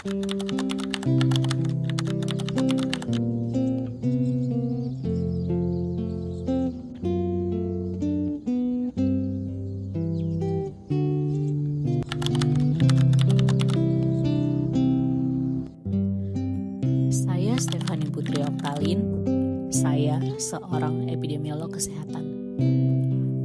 Saya Stefani Putri Oktalin, saya seorang epidemiolog kesehatan.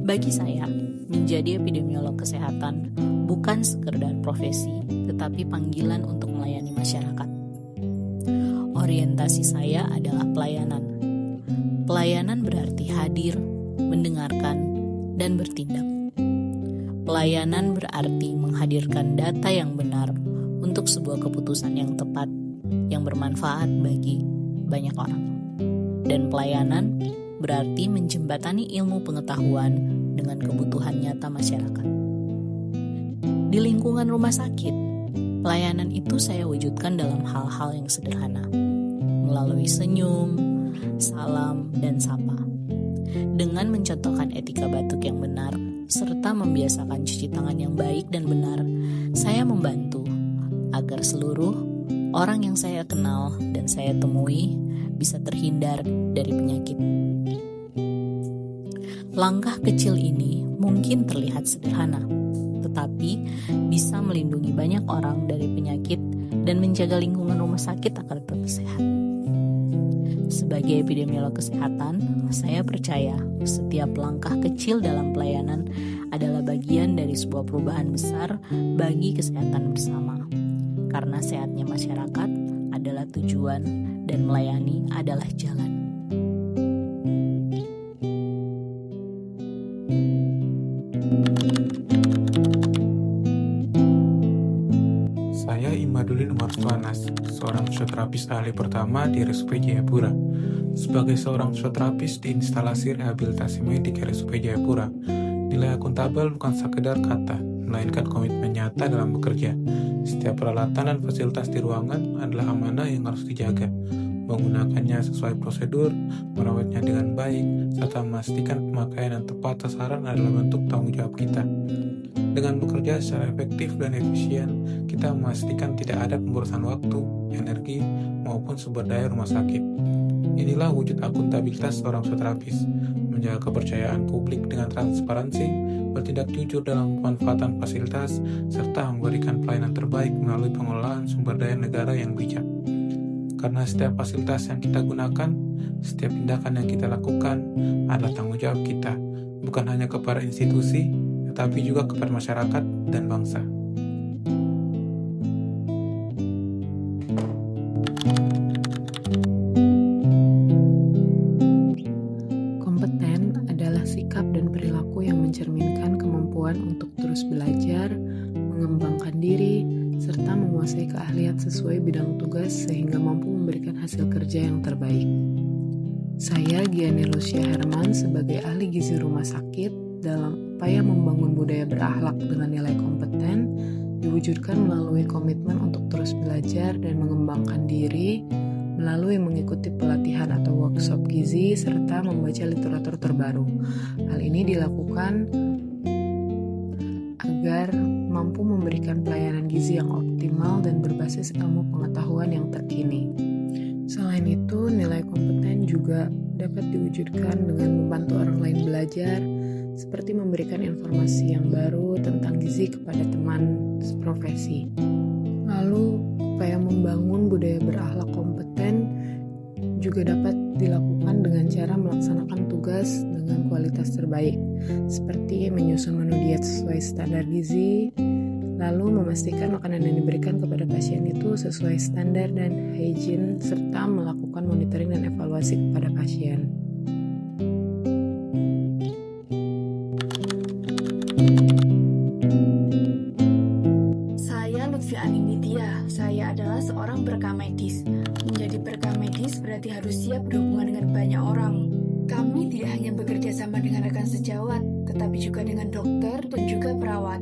Bagi saya, menjadi epidemiolog kesehatan bukan sekedar profesi, tetapi panggilan untuk melayani masyarakat. Orientasi saya adalah pelayanan. Pelayanan berarti hadir, mendengarkan, dan bertindak. Pelayanan berarti menghadirkan data yang benar untuk sebuah keputusan yang tepat, yang bermanfaat bagi banyak orang. Dan pelayanan berarti menjembatani ilmu pengetahuan dengan kebutuhan nyata masyarakat. Di lingkungan rumah sakit, pelayanan itu saya wujudkan dalam hal-hal yang sederhana, melalui senyum, salam, dan sapa. Dengan mencontohkan etika batuk yang benar, serta membiasakan cuci tangan yang baik dan benar, saya membantu agar seluruh orang yang saya kenal dan saya temui bisa terhindar dari penyakit. Langkah kecil ini mungkin terlihat sederhana, tetapi bisa melindungi banyak orang dari penyakit dan menjaga lingkungan rumah sakit agar tetap sehat. Sebagai epidemiolog kesehatan, saya percaya setiap langkah kecil dalam pelayanan adalah bagian dari sebuah perubahan besar bagi kesehatan bersama. Karena sehatnya masyarakat adalah tujuan dan melayani adalah jalan. Saya Imadulin Umar Suanas, seorang fisioterapis ahli pertama di RSUP Jayapura. Sebagai seorang fisioterapis di instalasi rehabilitasi medik RSUP Jayapura, nilai akuntabel bukan sekedar kata, melainkan komitmen nyata dalam bekerja. Setiap peralatan dan fasilitas di ruangan adalah amanah yang harus dijaga. Menggunakannya sesuai prosedur, merawatnya dengan baik, serta memastikan pemakaian yang tepat sasaran adalah bentuk tanggung jawab kita. Dengan bekerja secara efektif dan efisien, kita memastikan tidak ada pemborosan waktu, energi, maupun sumber daya rumah sakit. Inilah wujud akuntabilitas seorang fisioterapis, menjaga kepercayaan publik dengan transparansi, bertindak jujur dalam pemanfaatan fasilitas, serta memberikan pelayanan terbaik melalui pengelolaan sumber daya negara yang bijak. Karena setiap fasilitas yang kita gunakan, setiap tindakan yang kita lakukan adalah tanggung jawab kita, bukan hanya kepada institusi, tetapi juga kepada masyarakat dan bangsa. Kompeten adalah sikap dan perilaku yang mencerminkan kemampuan untuk terus belajar, mengembangkan diri, serta menguasai keahlian sesuai bidang tugas sehingga mampu memberikan hasil kerja yang terbaik. Saya Giani Lucia Herman sebagai ahli gizi rumah sakit dalam upaya membangun budaya berakhlak dengan nilai kompeten diwujudkan melalui komitmen untuk terus belajar dan mengembangkan diri melalui mengikuti pelatihan atau workshop gizi serta membaca literatur terbaru. Hal ini dilakukan agar mampu memberikan pelayanan gizi yang optimal dan berbasis ilmu pengetahuan yang terkini. Selain itu, nilai kompeten juga dapat diwujudkan dengan membantu orang lain belajar, seperti memberikan informasi yang baru tentang gizi kepada teman seprofesi. Lalu, upaya membangun budaya berakhlak kompeten juga dapat dilakukan dengan cara melaksanakan tugas dengan kualitas terbaik, seperti menyusun menu diet sesuai standar gizi, lalu memastikan makanan yang diberikan kepada pasien itu sesuai standar dan hygiene, serta melakukan monitoring dan evaluasi kepada pasien. Saya Lutfi Aninditya. Saya adalah seorang perekam medis. Menjadi perekam medis berarti harus siap berhubungan dengan banyak orang. Kami tidak hanya bekerja sama dengan rekan sejawat, tetapi juga dengan dokter dan juga perawat.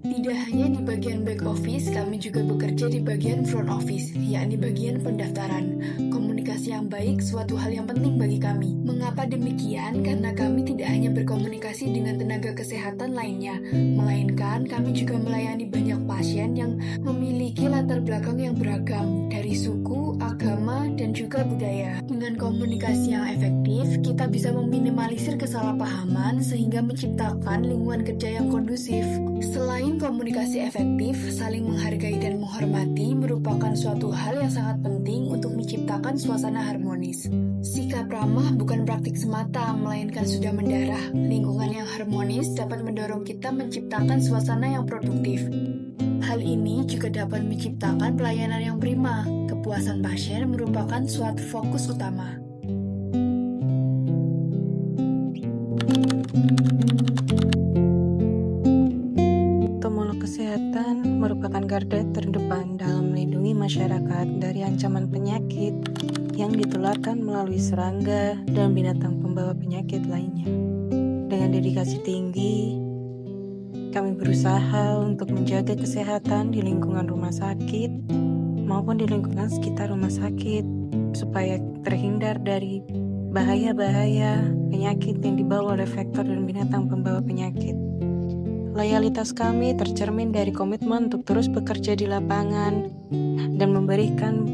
Tidak hanya di bagian back office, kami juga bekerja di bagian front office, yakni bagian pendaftaran, komunikasi komunikasi yang baik suatu hal yang penting bagi kami. Mengapa demikian? Karena kami tidak hanya berkomunikasi dengan tenaga kesehatan lainnya, melainkan kami juga melayani banyak pasien yang memiliki latar belakang yang beragam, dari suku, agama, dan juga budaya. Dengan komunikasi yang efektif, kita bisa meminimalisir kesalahpahaman sehingga menciptakan lingkungan kerja yang kondusif. Selain komunikasi efektif, saling menghargai dan menghormati merupakan suatu hal yang sangat penting untuk menciptakan suasana harmonis. Sikap ramah bukan praktik semata, melainkan sudah mendarah. Lingkungan yang harmonis dapat mendorong kita menciptakan suasana yang produktif. Hal ini juga dapat menciptakan pelayanan yang prima. Kepuasan pasien merupakan suatu fokus utama. Entomolog kesehatan merupakan garda terdepan dalam melindungi masyarakat dari ancaman penyakit yang ditularkan melalui serangga dan binatang pembawa penyakit lainnya. Dengan dedikasi tinggi, kami berusaha untuk menjaga kesehatan di lingkungan rumah sakit maupun di lingkungan sekitar rumah sakit supaya terhindar dari bahaya-bahaya penyakit yang dibawa oleh vektor dan binatang pembawa penyakit. Loyalitas kami tercermin dari komitmen untuk terus bekerja di lapangan dan memberikan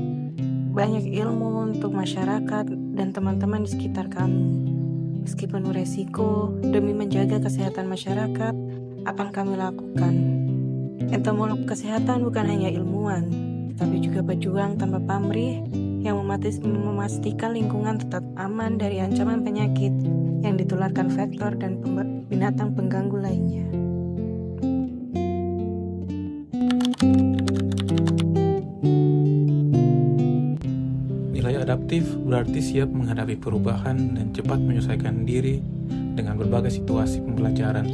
banyak ilmu untuk masyarakat dan teman-teman di sekitar kami. Meskipun beresiko demi menjaga kesehatan masyarakat, akan kami lakukan. Entomolog kesehatan bukan hanya ilmuwan, tapi juga pejuang tanpa pamrih yang memastikan lingkungan tetap aman dari ancaman penyakit yang ditularkan vektor dan binatang pengganggu lainnya. Nilai adaptif berarti siap menghadapi perubahan dan cepat menyesuaikan diri dengan berbagai situasi pembelajaran.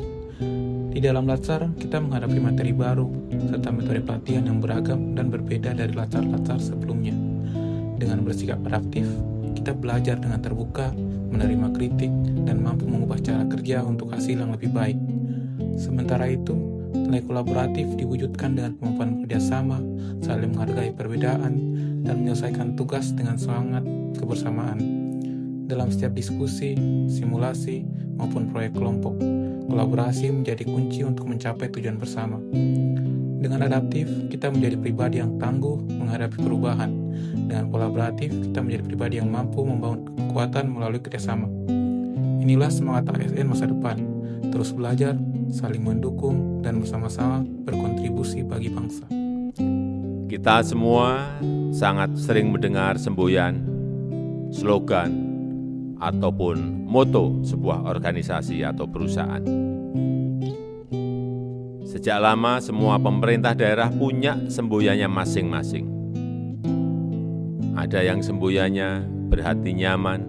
Di dalam latsar, kita menghadapi materi baru, serta metode pelatihan yang beragam dan berbeda dari latsar-latsar sebelumnya. Dengan bersikap adaptif, kita belajar dengan terbuka, menerima kritik, dan mampu mengubah cara kerja untuk hasil yang lebih baik. Sementara itu, nilai kolaboratif diwujudkan dengan kemampuan kerjasama, saling menghargai perbedaan, dan menyelesaikan tugas dengan semangat kebersamaan. Dalam setiap diskusi, simulasi, maupun proyek kelompok, kolaborasi menjadi kunci untuk mencapai tujuan bersama. Dengan adaptif, kita menjadi pribadi yang tangguh menghadapi perubahan. Dengan kolaboratif, kita menjadi pribadi yang mampu membangun kekuatan melalui kerjasama. Inilah semangat ASN masa depan. Terus belajar, saling mendukung, dan bersama-sama berkontribusi bagi bangsa. Kita semua sangat sering mendengar semboyan, slogan, ataupun moto sebuah organisasi atau perusahaan. Sejak lama semua pemerintah daerah punya semboyannya masing-masing. Ada yang semboyannya berhati nyaman,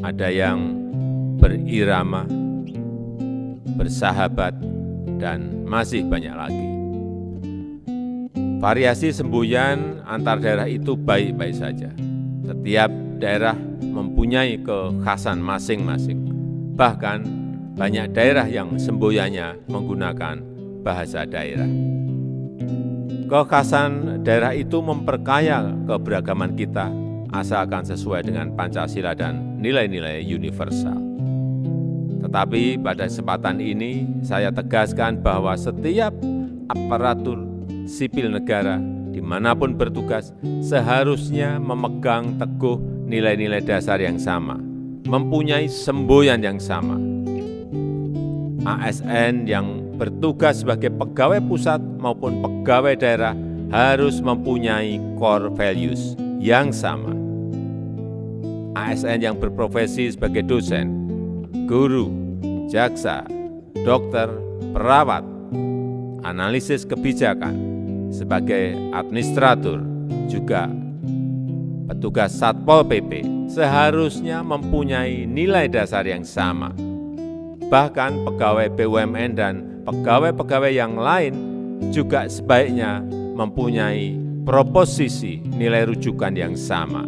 ada yang berirama, bersahabat, dan masih banyak lagi. Variasi semboyan antar daerah itu baik-baik saja. Setiap daerah mempunyai kekhasan masing-masing. Bahkan banyak daerah yang semboyannya menggunakan bahasa daerah. Kekhasan daerah itu memperkaya keberagaman kita asalkan sesuai dengan Pancasila dan nilai-nilai universal. Tetapi pada kesempatan ini saya tegaskan bahwa setiap aparatur sipil negara dimanapun bertugas seharusnya memegang teguh nilai-nilai dasar yang sama, mempunyai semboyan yang sama. ASN yang bertugas sebagai pegawai pusat maupun pegawai daerah harus mempunyai core values yang sama. ASN yang berprofesi sebagai dosen, guru, jaksa, dokter, perawat, analisis kebijakan, sebagai administrator, juga petugas Satpol PP seharusnya mempunyai nilai dasar yang sama. Bahkan pegawai BUMN dan pegawai-pegawai yang lain juga sebaiknya mempunyai proposisi nilai rujukan yang sama.